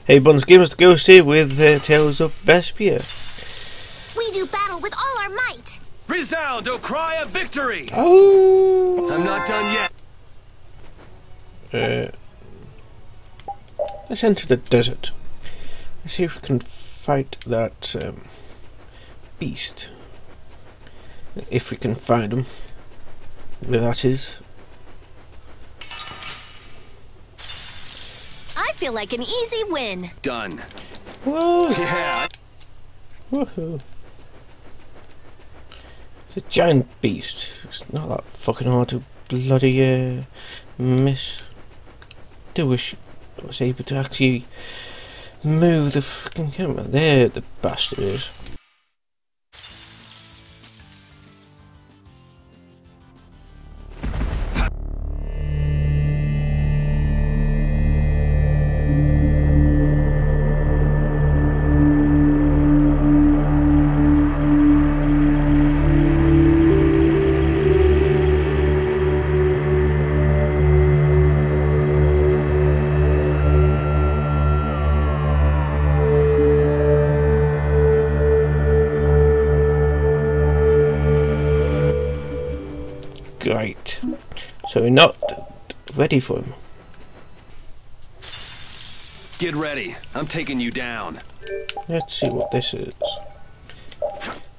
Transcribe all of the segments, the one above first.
Hey Buns Gamers, the Ghost here with Tales of Vesperia. We do battle with all our might. Resound, O cry of victory! Oh! I'm not done yet. Let's enter the desert. Let's see if we can fight that beast. If we can find him. Where that is. I feel like an easy win. Done. Whoa! Yeah. Woohoo! It's a giant beast. It's not that fucking hard to bloody miss. Do wish I was able to actually move the fucking camera. There the bastard is. Great. So we're not ready for him. Get ready. I'm taking you down. Let's see what this is.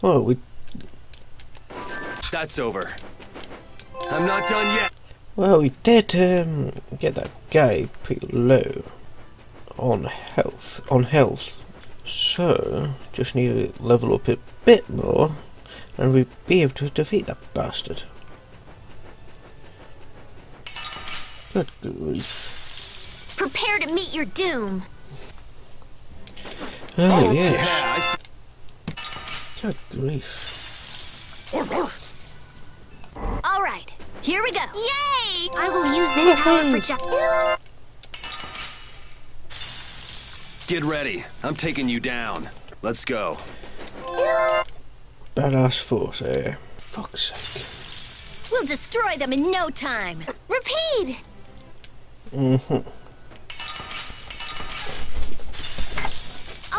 Oh, we. That's over. I'm not done yet. Well, we did get that guy pretty low on health. So just need to level up a bit more, and we'll be able to defeat that bastard. Good grief. Prepare to meet your doom. Oh, yes. Yeah, Good grief. All right, here we go. Yay! I will use this power for Get ready. I'm taking you down. Let's go. Badass force, eh? Fuck's sake. We'll destroy them in no time. Repeat. I'll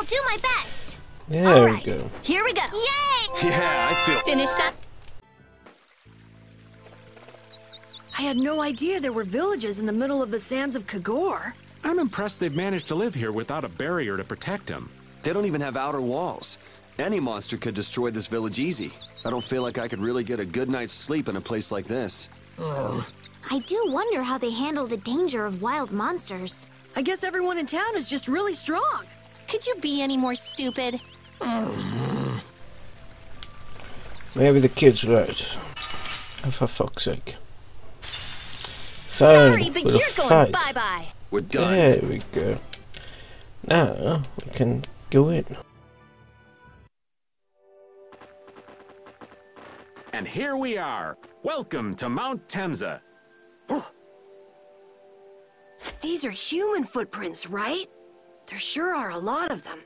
do my best. There right. we go. Here we go. Yay! Yeah, I feel. Finish that. I had no idea there were villages in the middle of the sands of Kagor. I'm impressed they've managed to live here without a barrier to protect them. They don't even have outer walls. Any monster could destroy this village easy. I don't feel like I could really get a good night's sleep in a place like this. I do wonder how they handle the danger of wild monsters. I guess everyone in town is just really strong. Could you be any more stupid? Maybe the kid's right. Oh, for fuck's sake. Sorry, but you're going bye-bye. We're done. There we go. Now we can go in. And here we are. Welcome to Mount Temza. These are human footprints, right? There sure are a lot of them.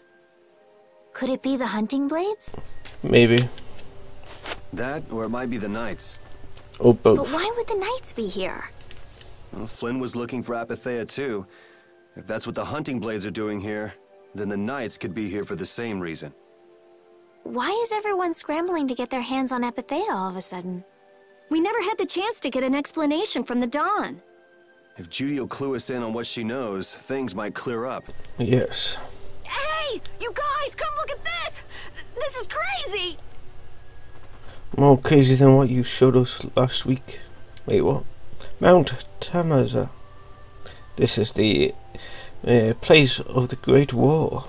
Could it be the hunting blades? Maybe. That, or it might be the knights. Or both. But why would the knights be here? Well, Flynn was looking for Apatheia too. If that's what the hunting blades are doing here, then the knights could be here for the same reason. Why is everyone scrambling to get their hands on Apatheia all of a sudden? We never had the chance to get an explanation from the Dawn. If Judy will clue us in on what she knows, things might clear up. Yes. Hey, you guys, come look at this! This is crazy! More crazy than what you showed us last week. Wait, what? Mount Temza. This is the place of the Great War.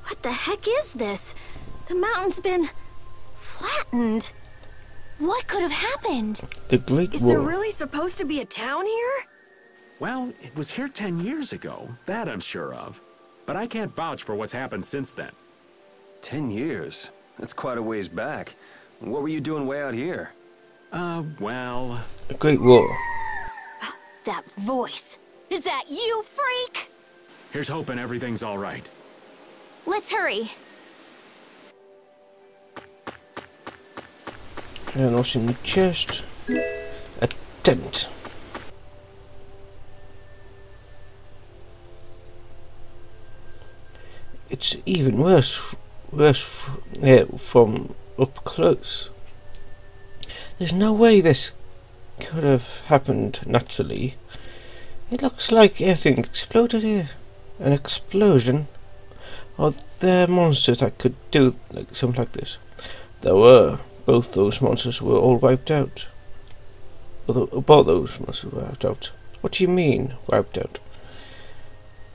What the heck is this? The mountain's been flattened. What could have happened? The Great Is War. there really supposed to be a town here? Well, it was here 10 years ago. That I'm sure of. But I can't vouch for what's happened since then. 10 years? That's quite a ways back. What were you doing way out here? Well... The Great War. That voice. Is that you, freak? Here's hoping everything's all right. Let's hurry. And what's in the chest? A tent. it's even worse from up close. There's no way this could have happened naturally. It looks like everything exploded here. An explosion? Are there monsters that could do something like this? There were. Both those monsters were all wiped out. Both those monsters were wiped out. What do you mean, wiped out?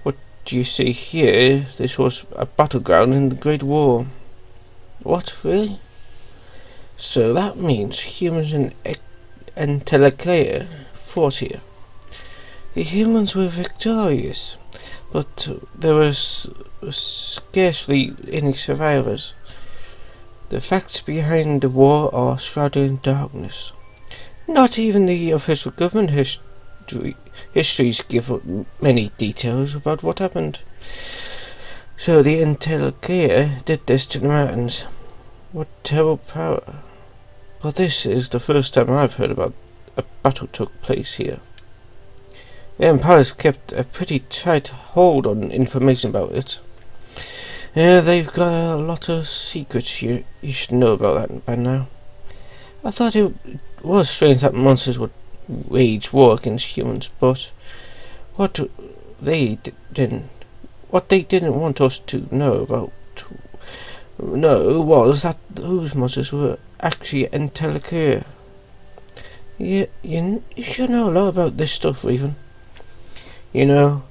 What do you see here? This was a battleground in the Great War. What, really? So that means humans and Telekea fought here. The humans were victorious, but there was scarcely any survivors. The facts behind the war are shrouded in darkness. Not even the official government histories give many details about what happened. So the Telekea did this to the mountains. What terrible power. But this is the first time I've heard about a battle took place here. The Empire's kept a pretty tight hold on information about it. Yeah, they've got a lot of secrets. You should know about that by now. I thought it was strange that monsters would wage war against humans, but what they didn't want us to know was that those monsters were actually Telekea. Yeah, you should know a lot about this stuff, Raven. You know,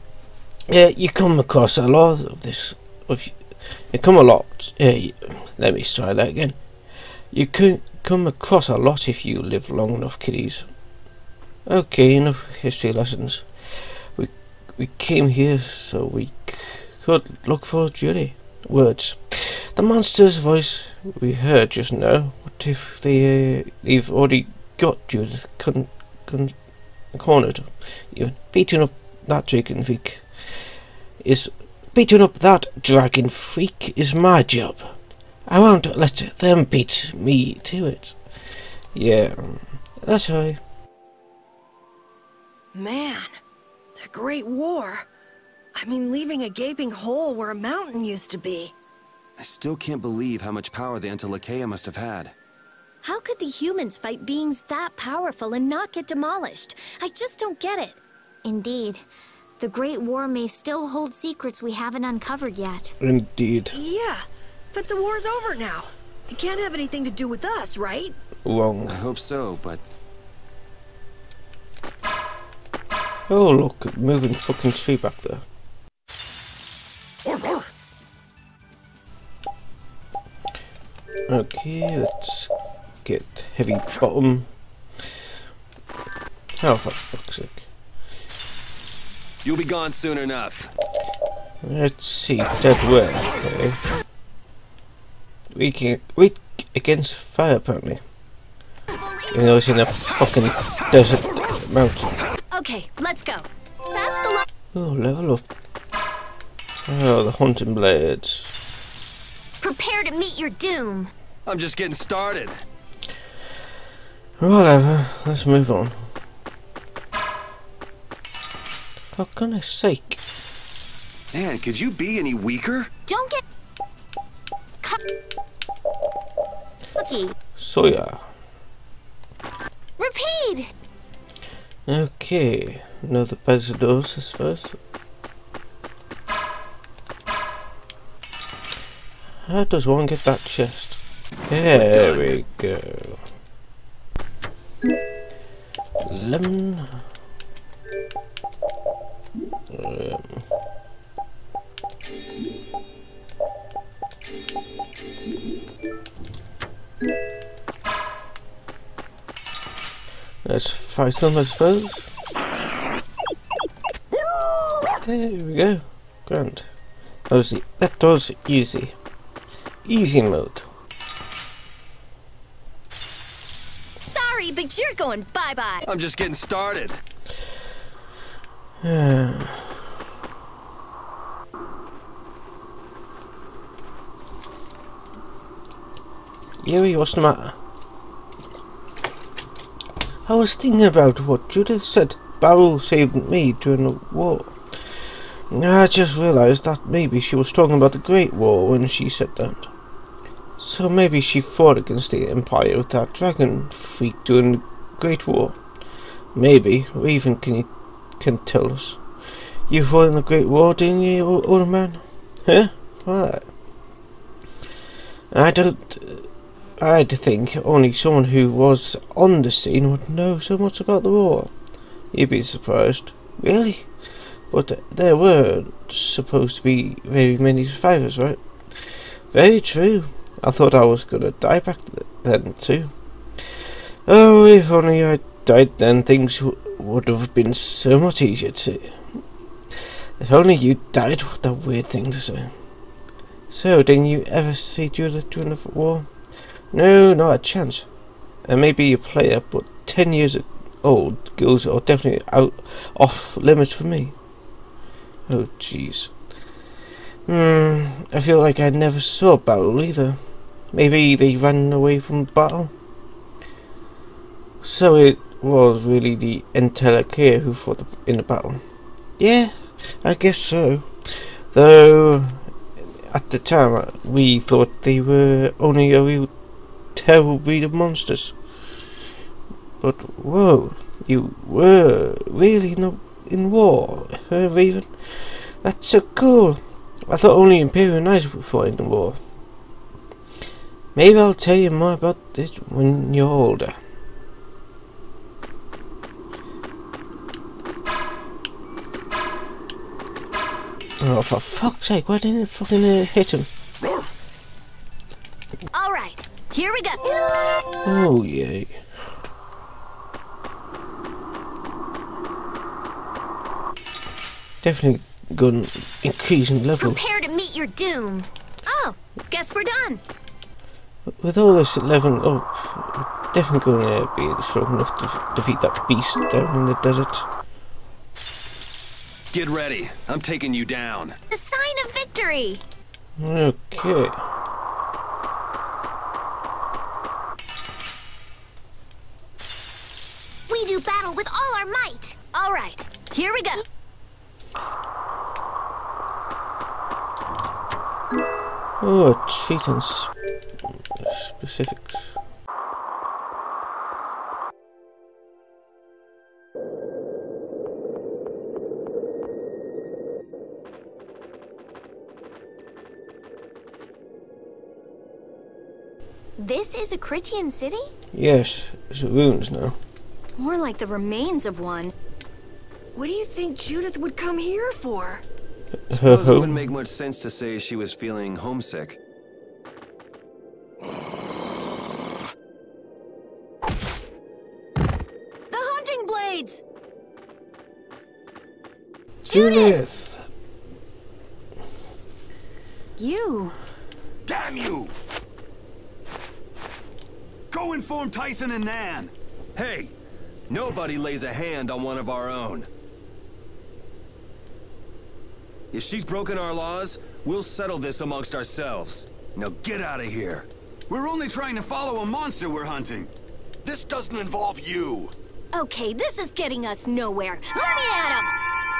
you come across a lot of this. Let me try that again. You could come across a lot if you live long enough, kiddies. Okay, enough history lessons. We came here so we could look for Judy. Words. The monster's voice we heard just now. What if they've already got Judith cornered? Even beating up that dragon freak is my job. I won't let them beat me to it. Yeah, that's right. Man, the Great War. I mean, leaving a gaping hole where a mountain used to be. I still can't believe how much power the Telekea must have had. How could the humans fight beings that powerful and not get demolished? I just don't get it. Indeed. The Great War may still hold secrets we haven't uncovered yet. Indeed. Yeah, but the war's over now. It can't have anything to do with us, right? Wrong. I hope so, but... Oh look, moving fucking tree back there. Okay, let's get heavy bottom. Oh, for fuck's sake. You'll be gone soon enough. Let's see, dead weight. Okay. Weak against fire, apparently. Even though it's in a fucking desert mountain. Okay, let's go. That's the Oh, level up. Oh, the hunting blades. Prepare to meet your doom. I'm just getting started. Whatever, let's move on. For goodness sake. Man, could you be any weaker? Don't get cookie. Soya. Repeat. Okay, another Bezidors, I suppose. How does one get that chest? There we go. Lemon. Let's fight them, I suppose. There we go. Grand. That was easy. Easy mode. Sorry, but you're going bye-bye. I'm just getting started. Yuri, what's the matter? I was thinking about what Judith said. Barrel saved me during the war. I just realised that maybe she was talking about the Great War when she said that. So maybe she fought against the Empire with that dragon freak during the Great War. Maybe. Raven can tell us. You fought in the Great War, didn't you, old man? Huh? Right. I'd think only someone who was on the scene would know so much about the war. You'd be surprised. Really? But there were supposed to be very many survivors, right? Very true. I thought I was gonna die back then too. Oh, if only I died then, things would have been so much easier too. If only you died, what a weird thing to say. So, didn't you ever see Judith during the war? No, not a chance. Maybe a player, but 10 years old girls are definitely off limits for me. Oh, jeez. I feel like I never saw battle either. Maybe they ran away from battle. So it was really the Entelakea who fought in the battle. Yeah, I guess so. Though at the time we thought they were only a real terrible breed of monsters. But whoa, you were really in war, huh, Raven? That's so cool. I thought only Imperial Knights were fighting the war. Maybe I'll tell you more about this when you're older. Oh, for fuck's sake, why didn't it fucking hit him? Alright, here we go. Oh, yay. Definitely gonna increase in level. Prepare to meet your doom. Oh, guess we're done. With all this leveling up, definitely gonna be strong enough to defeat that beast down in the desert. Get ready. I'm taking you down. The sign of victory. Okay. We do battle with all our might. All right, here we go. Oh, treat and specifics. This is a Critian city? Yes, it's ruins now. More like the remains of one. What do you think Judith would come here for? Suppose it wouldn't make much sense to say she was feeling homesick. The hunting blades! Judith! You. Damn you! Go inform Tyson and Nan. Hey! Nobody lays a hand on one of our own. If she's broken our laws, we'll settle this amongst ourselves. Now get out of here. We're only trying to follow a monster we're hunting. This doesn't involve you. Okay, this is getting us nowhere. Let me at him!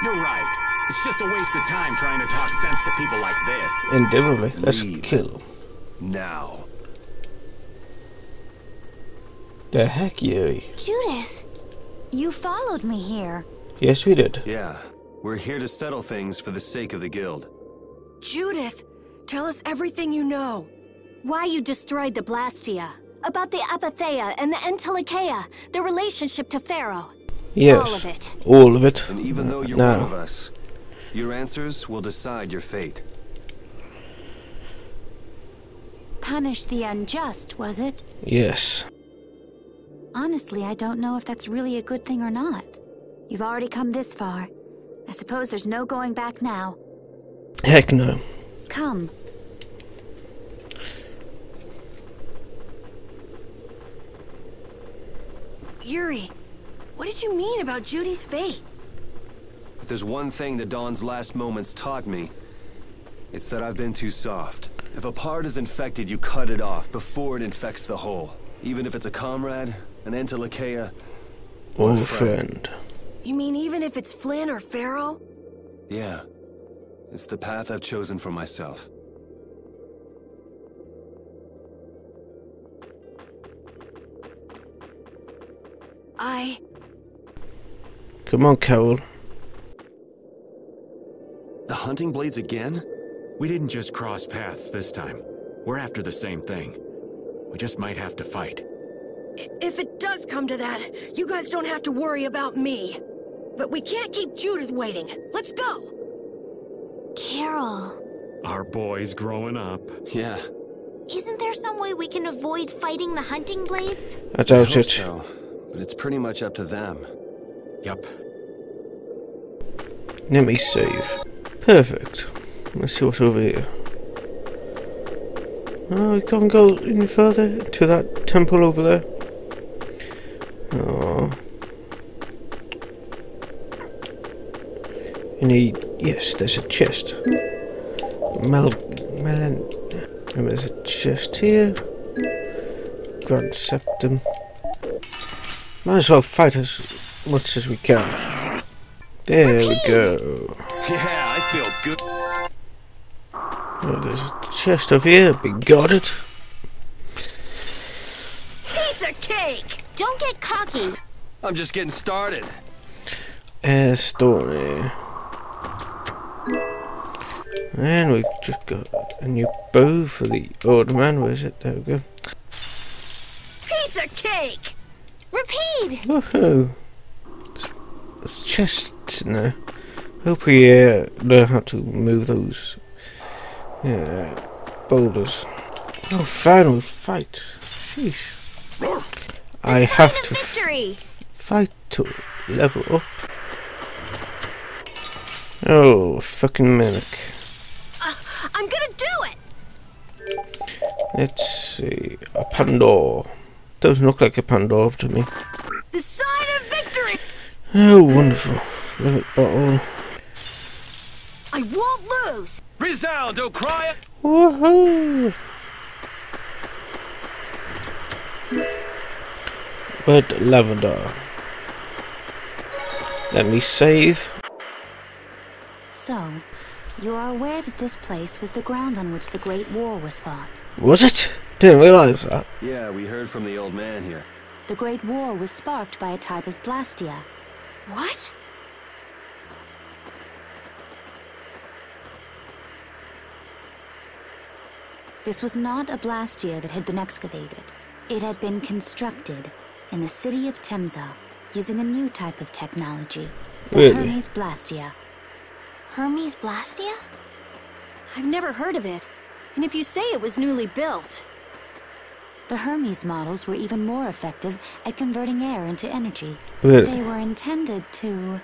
You're right. It's just a waste of time trying to talk sense to people like this. Indubitably. Let's Leave. kill him. Now. The heck, Yuri? Judith, you followed me here. Yes, we did. Yeah, we're here to settle things for the sake of the guild. Judith, tell us everything you know. Why you destroyed the Blastia. About the Apatheia and the Entelakea. Their relationship to Pharaoh. Yes. All of it. All of it. And even though you're now. one of us, your answers will decide your fate. Punish the unjust, was it? Yes. Honestly, I don't know if that's really a good thing or not. You've already come this far. I suppose there's no going back now. Heck no. Come. Yuri, what did you mean about Judy's fate? If there's one thing that Dawn's last moments taught me, it's that I've been too soft. If a part is infected, you cut it off before it infects the whole. Even if it's a comrade, an Entelakea, or Old a friend. friend. You mean even if it's Flynn or Pharaoh? Yeah. It's the path I've chosen for myself. Come on, Carol. The hunting blades again? We didn't just cross paths this time. We're after the same thing. We just might have to fight. If it does come to that, you guys don't have to worry about me. But we can't keep Judith waiting. Let's go! Carol. Our boy's growing up. Yeah. Isn't there some way we can avoid fighting the hunting blades? I doubt hope it. so, but it's pretty much up to them. Yup. Let me save. Perfect. Let's see what's over here. Oh, we can't go any further to that temple over there. Oh. You need... Yes, there's a chest. There's a chest here. Grand septum. Might as well fight as much as we can. There we go. Yeah, I feel good. Oh, there's a chest over here. We got it. Piece of cake! Don't get cocky. I'm just getting started. Story. And we just got a new bow for the old man. Where is it? There we go. Piece of cake! Repeat! Woohoo! There's chests in there. Hope we know how to move those boulders. Oh, final fight. Sheesh. I have to fight to level up. Oh, fucking mimic. I'm gonna do it! Let's see. A Pandora. Doesn't look like a Pandora to me. The sign of victory! Oh, wonderful. Limit bottle. I won't lose! Resound, don't cry! Woohoo! Red lavender. Let me save. So, you are aware that this place was the ground on which the Great War was fought. Was it? Didn't realize that. Yeah, we heard from the old man here. The Great War was sparked by a type of blastia. What? This was not a blastia that had been excavated. It had been constructed in the city of Temza using a new type of technology, the Really? Hermes Blastia. Hermes Blastia? I've never heard of it. And if you say it was newly built... The Hermes models were even more effective at converting air into energy. Really? They were intended to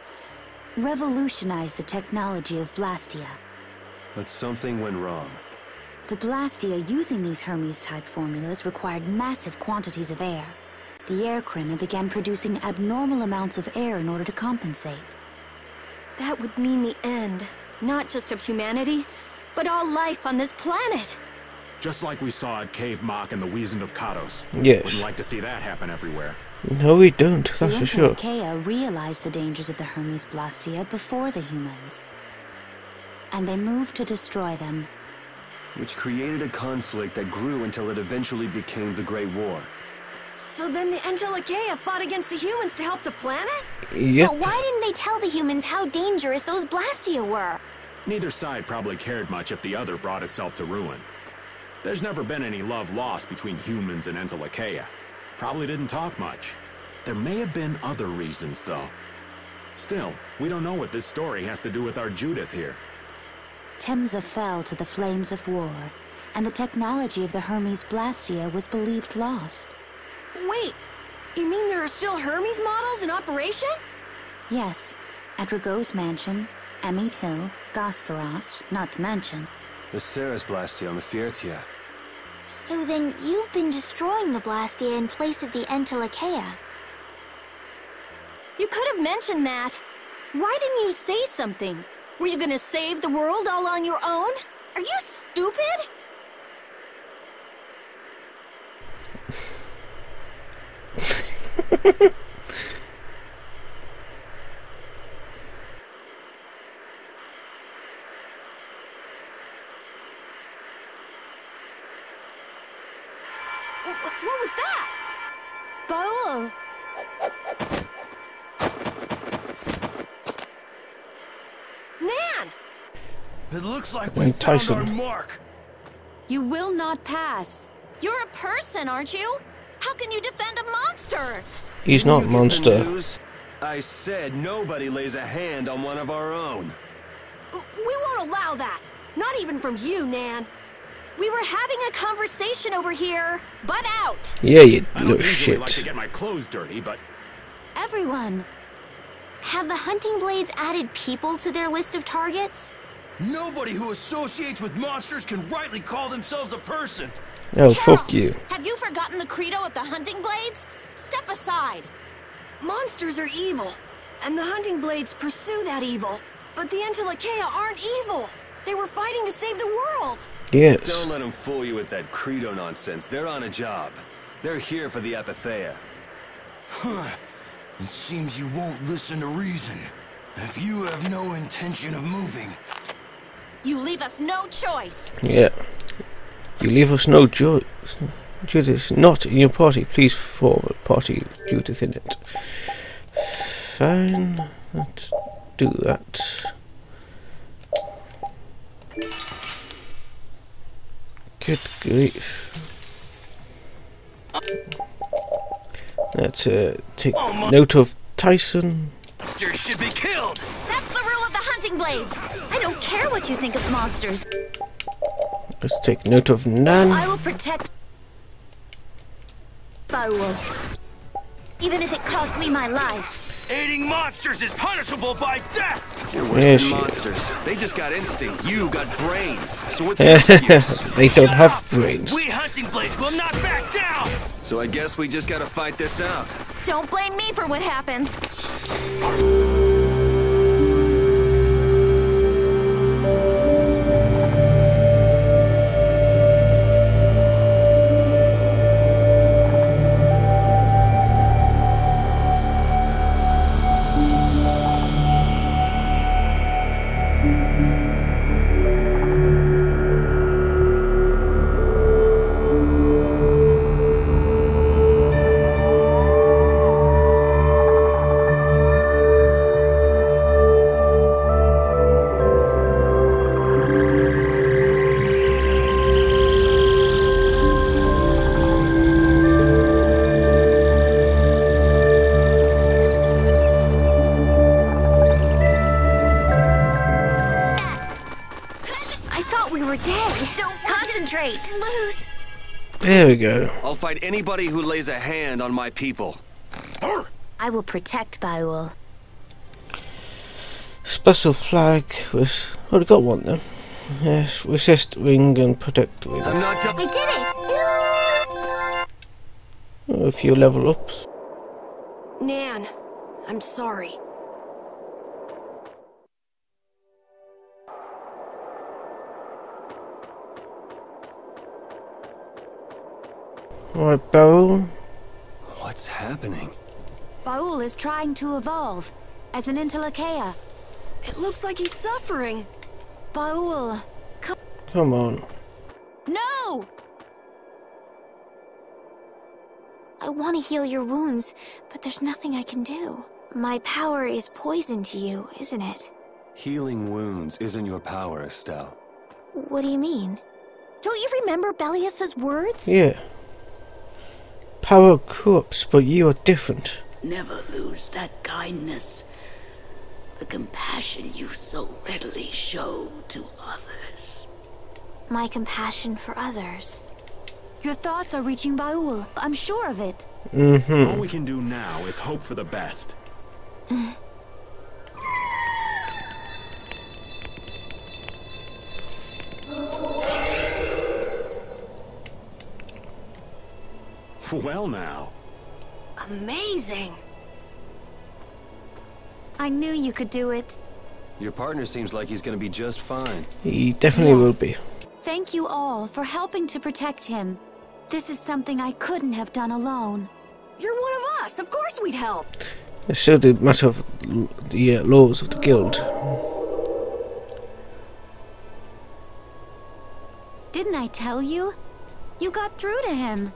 revolutionize the technology of Blastia. But something went wrong. The Blastia using these Hermes-type formulas required massive quantities of air. The Airkrina began producing abnormal amounts of air in order to compensate. That would mean the end, not just of humanity, but all life on this planet. Just like we saw at Cave Mock and the Wiesent of Kados. Yes. Wouldn't like to see that happen everywhere. No, we don't. That's the for sure. Antilocheia realized the dangers of the Hermes Blastia before the humans, and they moved to destroy them. Which created a conflict that grew until it eventually became the Great War. So then the Antilocheia fought against the humans to help the planet? Yep. But why didn't they tell the humans how dangerous those Blastia were? Neither side probably cared much if the other brought itself to ruin. There's never been any love lost between humans and Antilocheia. Probably didn't talk much. There may have been other reasons, though. Still, we don't know what this story has to do with our Judith here. Temza fell to the flames of war, and the technology of the Hermes Blastia was believed lost. Wait, you mean there are still Hermes models in operation? Yes, at Ragoz's mansion, Amit Hill, Gosferost, not to mention. The Ceres Blastia on the Fiertia. So then you've been destroying the Blastia in place of the Antilocheia. You could have mentioned that. Why didn't you say something? Were you gonna save the world all on your own? Are you stupid? can. It looks like we found our mark. You will not pass. You're a person, aren't you? How can you defend a monster? He's not a monster. I said nobody lays a hand on one of our own. We won't allow that. Not even from you, Nan. We were having a conversation over here. Butt out. Yeah, you I don't little usually shit. like to get my clothes dirty, but Everyone. Have the hunting blades added people to their list of targets? Nobody who associates with monsters can rightly call themselves a person. Oh, Carol, fuck you. Have you forgotten the credo of the hunting blades? Step aside. Monsters are evil, and the hunting blades pursue that evil. But the Entelekea aren't evil. They were fighting to save the world. Yes. Don't let them fool you with that credo nonsense. They're on a job. They're here for the Epithea. It seems you won't listen to reason. If you have no intention of moving... You leave us no choice. Yeah. You leave us no choice. Judies not in your party. Please form a party Judies in it. Fine. Let's do that. Good grief. Let's take note of Tyson. Monsters should be killed! That's the rule of the hunting blades. I don't care what you think of monsters. Let's take note of Nan. I will protect Beowulf, even if it costs me my life. Aiding monsters is punishable by death! You're worse Yeah, than shit. monsters. They just got instinct. You got brains. So what's your excuse? They don't Shut have up! brains. We hunting blades will not back down! So I guess we just gotta fight this out. Don't blame me for what happens. Lose. There we go. I'll fight anybody who lays a hand on my people. I will protect Beowulf. Special flag was already got one then. Yes, resist ring and protect ring. I'm not done. I did it! A few level ups. Nan, I'm sorry. Alright, Beryl. What's happening? Beowulf is trying to evolve as an Entelekea. It looks like he's suffering. Beowulf. Come on. No! I want to heal your wounds, but there's nothing I can do. My power is poison to you, isn't it? Healing wounds isn't your power, Estelle. What do you mean? Don't you remember Bellius's words? Yeah. Power corrupts, but you are different. Never lose that kindness, the compassion you so readily show to others. My compassion for others. Your thoughts are reaching Beowulf. I'm sure of it. all we can do now is hope for the best. Well now. Amazing. I knew you could do it. Your partner seems like he's gonna be just fine. He definitely will Yes. be. Thank you all for helping to protect him. This is something I couldn't have done alone. You're one of us. Of course we'd help. It's still the matter of the laws of the guild. Didn't I tell you? You got through to him.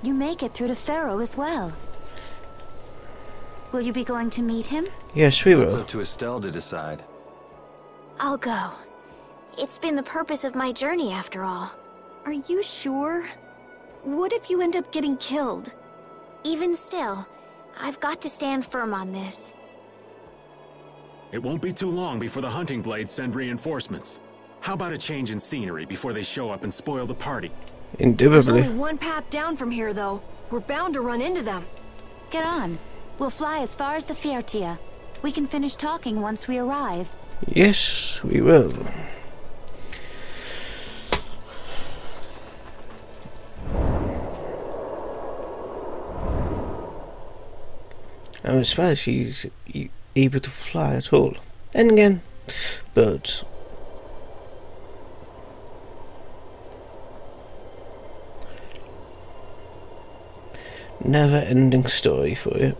You make it through to Pharaoh as well. Will you be going to meet him? Yes, we That's will. up to Estelle to decide. I'll go. It's been the purpose of my journey after all. Are you sure? What if you end up getting killed? Even still, I've got to stand firm on this. It won't be too long before the hunting blades send reinforcements. How about a change in scenery before they show up and spoil the party? There's Indubitably. only one path down from here, though. We're bound to run into them. Get on. We'll fly as far as the Fiertia. We can finish talking once we arrive. Yes, we will. I'm surprised she's able to fly at all. And again, birds. Never-ending story for you.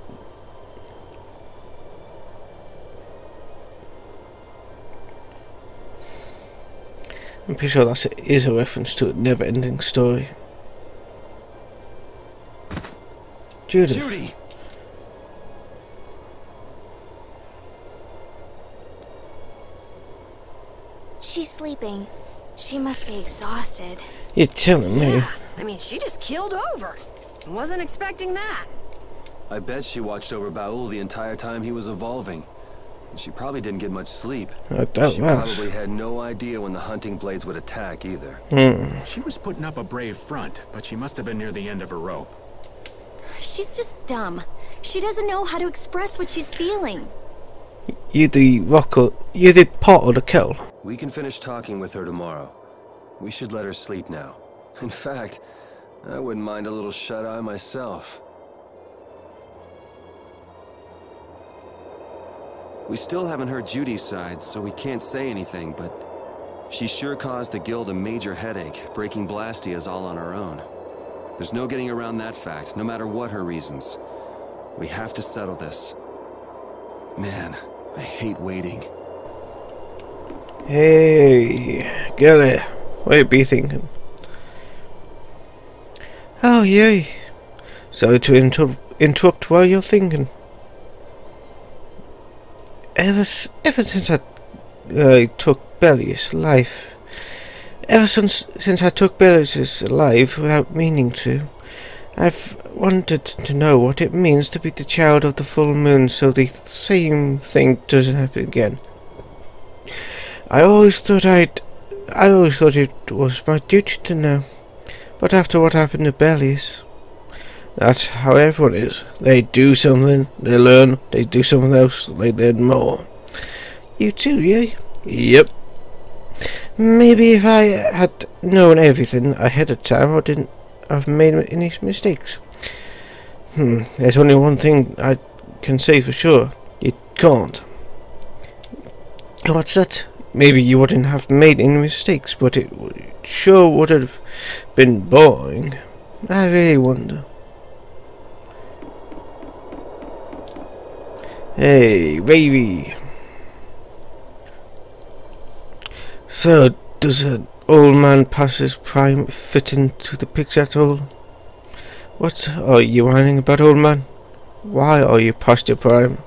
I'm pretty sure that is a reference to a never-ending story. Judith. Judy! She's sleeping. She must be exhausted. You're telling me. Yeah, I mean, she just keeled over. Wasn't expecting that. I bet she watched over Baul the entire time he was evolving. She probably didn't get much sleep. I doubt She that. probably had no idea when the hunting blades would attack either. She was putting up a brave front, but she must have been near the end of her rope. She's just dumb. She doesn't know how to express what she's feeling. You the rock or you the pot or the kettle? We can finish talking with her tomorrow. We should let her sleep now. In fact, I wouldn't mind a little shut-eye myself. We still haven't heard Judy's side, so we can't say anything, but she sure caused the guild a major headache, breaking Blastias all on her own. There's no getting around that fact, no matter what her reasons. We have to settle this. Man, I hate waiting. Hey, girlie, what you be thinking? Oh, yay. Sorry to interrupt while you're thinking. Ever since I took Bellius life, ever since I took Bellius alive without meaning to, I've wanted to know what it means to be the child of the full moon, so the same thing doesn't happen again. I always thought it was my duty to know, but after what happened to Bellius, that's how everyone is. They do something, they learn, they do something else, they learn more. You too, yeah? Yep. Maybe if I had known everything ahead of time, I wouldn't have made any mistakes. There's only one thing I can say for sure. You can't. What's that? Maybe you wouldn't have made any mistakes, but it sure would have been boring. I really wonder. Hey, baby. So, does an old man past his prime fit into the picture at all? What are you whining about, old man? Why are you past your prime?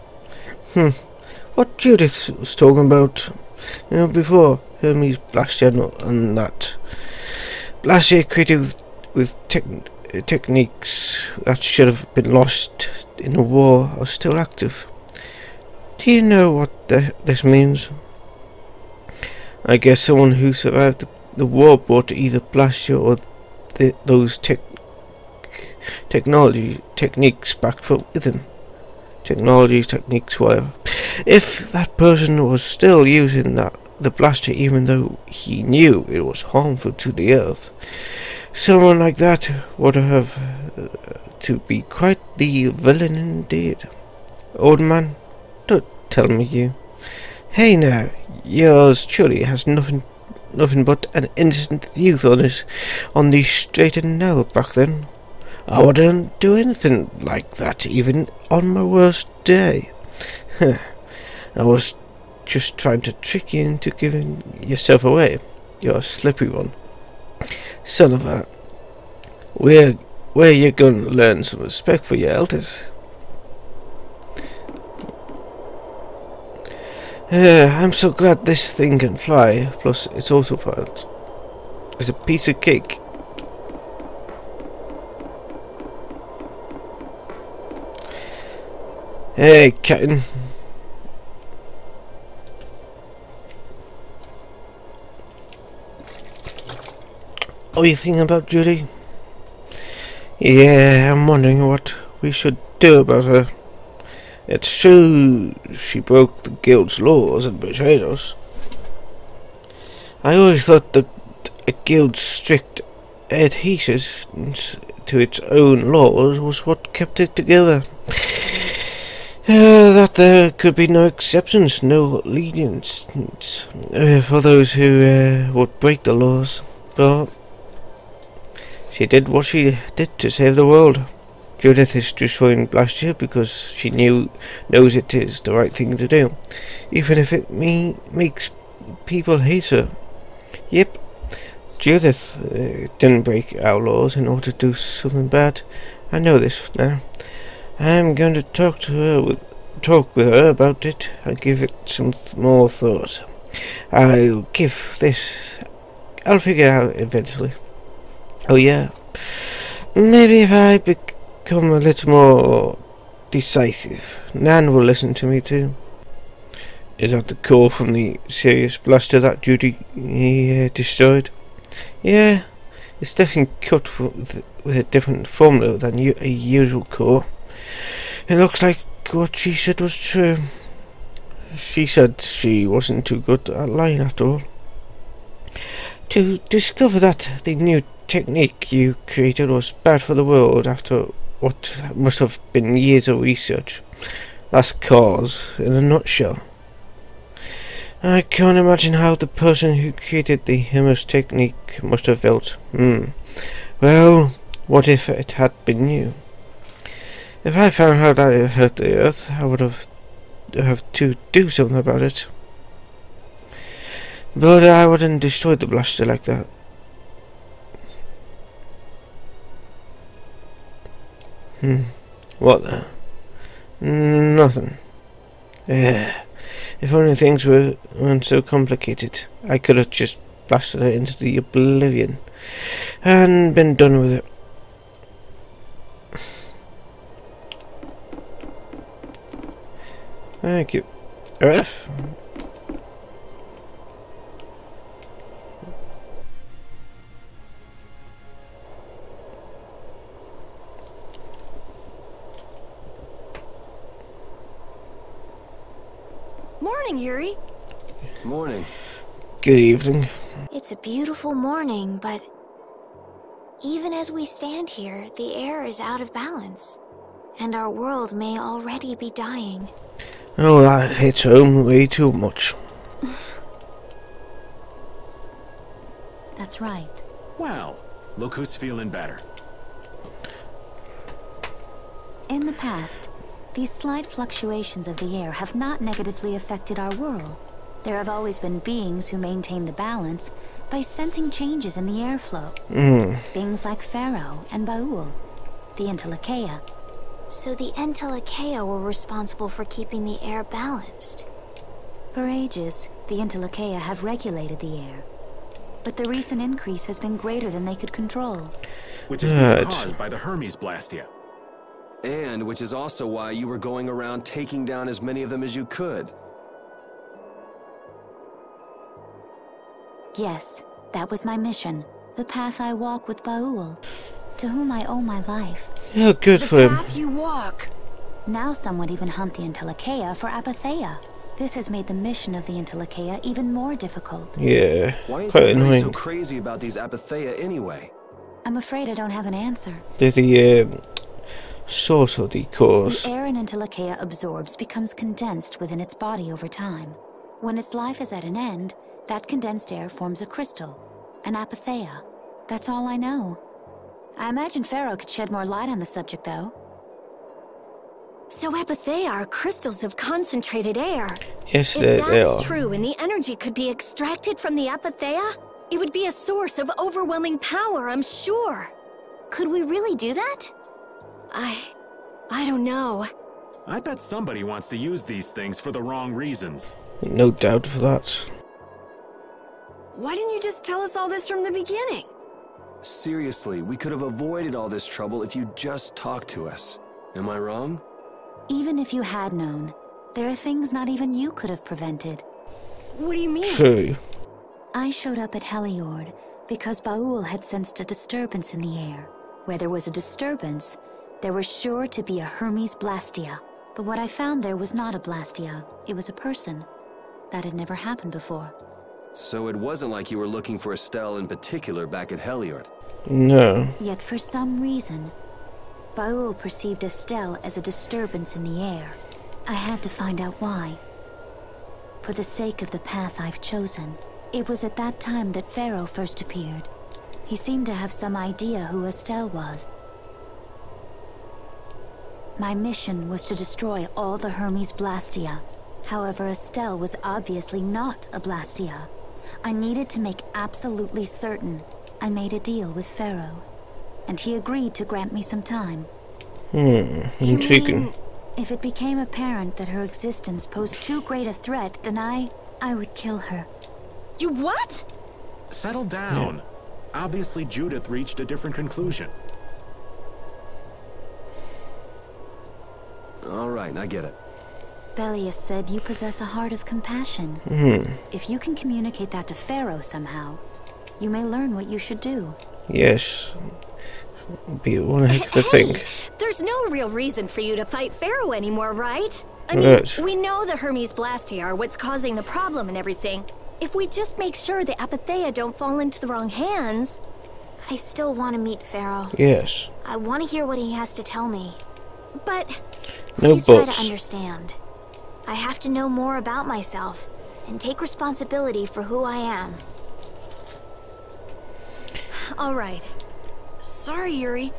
What Judith was talking about, before Hermes Blastia and that. Blastia created with techniques that should have been lost in the war are still active. Do you know what this means? I guess someone who survived the war brought either Blastia or those techniques back with him. Techniques, whatever. If that person was still using the blaster even though he knew it was harmful to the earth, someone like that would have to be quite the villain indeed. Old man, don't tell me you. Hey now, yours truly has nothing but an innocent youth on the straight and narrow back then. I wouldn't do anything like that even on my worst day. I was just trying to trick you into giving yourself away. You're a slippery one. Son of a... Where you gonna learn some respect for your elders? I'm so glad this thing can fly. Plus, it's autopilot. It's a piece of cake. Hey, Captain. What are you thinking about Judy? Yeah, I'm wondering what we should do about her. It's true she broke the guild's laws and betrayed us. I always thought that a guild's strict adherence to its own laws was what kept it together. That there could be no exceptions, no lenience for those who would break the laws. But she did what she did to save the world. Judith is destroying Blastia because she knows it is the right thing to do, even if it makes people hate her. Yep, Judith didn't break our laws in order to do something bad. I know this now. I'm going to talk with her about it and give it some more thought. I'll figure out eventually. Oh yeah, maybe if I become a little more decisive, Nan will listen to me too. Is that the core from the serious blaster that Judy destroyed? Yeah, it's definitely cut with a different formula than a usual core. It looks like what she said was true. She said she wasn't too good at lying after all. To discover that the new technique you created was bad for the world after what must have been years of research. That's cause in a nutshell. I can't imagine how the person who created the Himmers technique must have felt. Well, what if it had been you? If I found out that it hurt the Earth, I would have to do something about it. But I wouldn't destroy the blaster like that. What the? Nothing. If only things weren't so complicated, I could have just blasted it into the oblivion and been done with it. Thank you. RF. Morning, Yuri. Morning. Good evening. It's a beautiful morning, but even as we stand here, the air is out of balance, and our world may already be dying. Oh, that hits home way too much. That's right. Well, look who's feeling better. In the past, these slight fluctuations of the air have not negatively affected our world. There have always been beings who maintain the balance by sensing changes in the airflow. Beings like Pharaoh and Baul, the Entelekea. So the Entelekea were responsible for keeping the air balanced. For ages, the Entelekea have regulated the air. But the recent increase has been greater than they could control. Which is being caused by the Hermes Blastia. And which is also why you were going around taking down as many of them as you could. Yes, that was my mission. The path I walk with Baul, to whom I owe my life. Yeah, good for him. The path you walk. Now some would even hunt the Entelekea for Apatheia. This has made the mission of the Entelekea even more difficult. Yeah, Why is quite everybody so annoying. crazy about these Apatheia anyway? I'm afraid I don't have an answer. They're the source of the cause. The air an Entelekea absorbs becomes condensed within its body over time. When its life is at an end, that condensed air forms a crystal, an Apatheia. That's all I know. I imagine Pharaoh could shed more light on the subject, though. So Apatheia are crystals of concentrated air. Yes, If they that's are. true and the energy could be extracted from the Apatheia, it would be a source of overwhelming power, I'm sure. Could we really do that? I don't know. I bet somebody wants to use these things for the wrong reasons. No doubt for that. Why didn't you just tell us all this from the beginning? Seriously, we could have avoided all this trouble if you just talked to us. Am I wrong? Even if you had known, there are things not even you could have prevented. What do you mean? True. I showed up at Heliord because Baul had sensed a disturbance in the air. Where there was a disturbance, there was sure to be a Hermes Blastia. But what I found there was not a Blastia, it was a person. That had never happened before. So it wasn't like you were looking for Estelle in particular back at Heliord. No. Yet for some reason, Baul perceived Estelle as a disturbance in the air. I had to find out why. For the sake of the path I've chosen, it was at that time that Pharaoh first appeared. He seemed to have some idea who Estelle was. My mission was to destroy all the Hermes Blastia. However, Estelle was obviously not a Blastia. I needed to make absolutely certain. I made a deal with Pharaoh, and he agreed to grant me some time. Intriguing. If it became apparent that her existence posed too great a threat, then I would kill her. You what? Settle down. Obviously, Judith reached a different conclusion. All right, I get it. Belius said you possess a heart of compassion. If you can communicate that to Pharaoh somehow, you may learn what you should do. Yes. Be one heck of a thing. There's no real reason for you to fight Pharaoh anymore, right? I mean, Right. we know the Hermes Blastia are what's causing the problem and everything. If we just make sure the Apatheia don't fall into the wrong hands... I still want to meet Pharaoh. Yes. I want to hear what he has to tell me. But No Please try to buts. understand. I have to know more about myself and take responsibility for who I am. all right. Sorry, Yuri.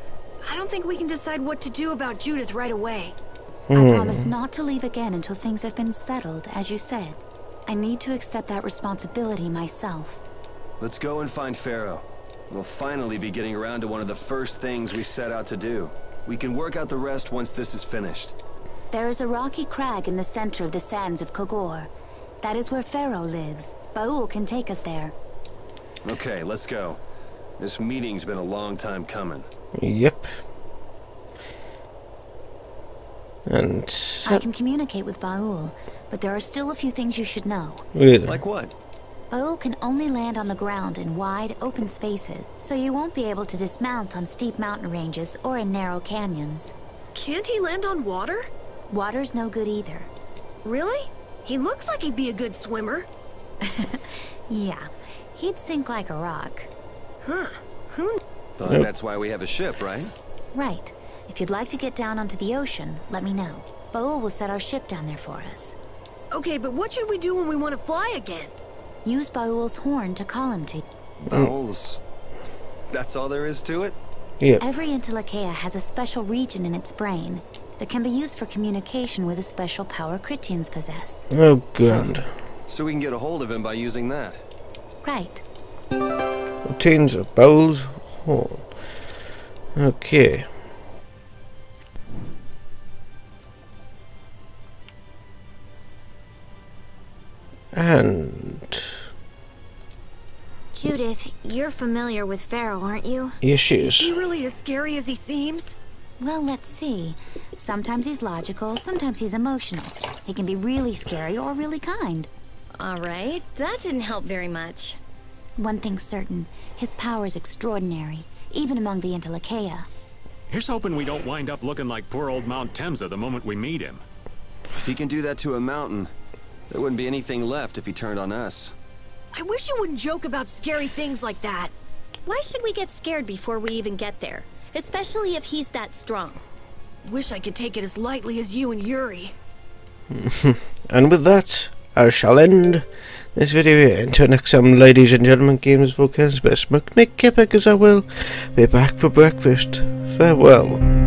I don't think we can decide what to do about Judith right away. I promise not to leave again until things have been settled, as you said. I need to accept that responsibility myself. Let's go and find Pharaoh. We'll finally be getting around to one of the first things we set out to do. We can work out the rest once this is finished. There is a rocky crag in the center of the sands of Kogor. That is where Pharaoh lives. Baul can take us there. Okay, let's go. This meeting's been a long time coming. Yep. And I can communicate with Baul, but there are still a few things you should know. really, Like what? Baul can only land on the ground in wide, open spaces, so you won't be able to dismount on steep mountain ranges or in narrow canyons. Can't he land on water? Water's no good either. Really? He looks like he'd be a good swimmer. Yeah, he'd sink like a rock. Huh. But that's why we have a ship, right? Right. If you'd like to get down onto the ocean, let me know. Baul will set our ship down there for us. Okay, but what should we do when we want to fly again? Use Baul's horn to call him to you. Bowls. That's all there is to it? yep. Every Intellicaea has a special region in its brain that can be used for communication with a special power Critians possess. Oh god. So we can get a hold of him by using that. Right. Obtains a Bowl's horn. Okay. And Judith, you're familiar with Pharaoh, aren't you? yes, she Is he is. really as scary as he seems? Well, let's see. Sometimes he's logical, sometimes he's emotional. He can be really scary or really kind. All right, that didn't help very much. One thing's certain, his power is extraordinary, even among the Intellicaea. Here's hoping we don't wind up looking like poor old Mount Temsa the moment we meet him. If he can do that to a mountain, there wouldn't be anything left if he turned on us. I wish you wouldn't joke about scary things like that. Why should we get scared before we even get there? Especially if he's that strong. Wish I could take it as lightly as you and Yuri. And with that, I shall end this video here. Until next time, ladies and gentlemen, gamers, broadcast best make it because I will be back for breakfast. Farewell.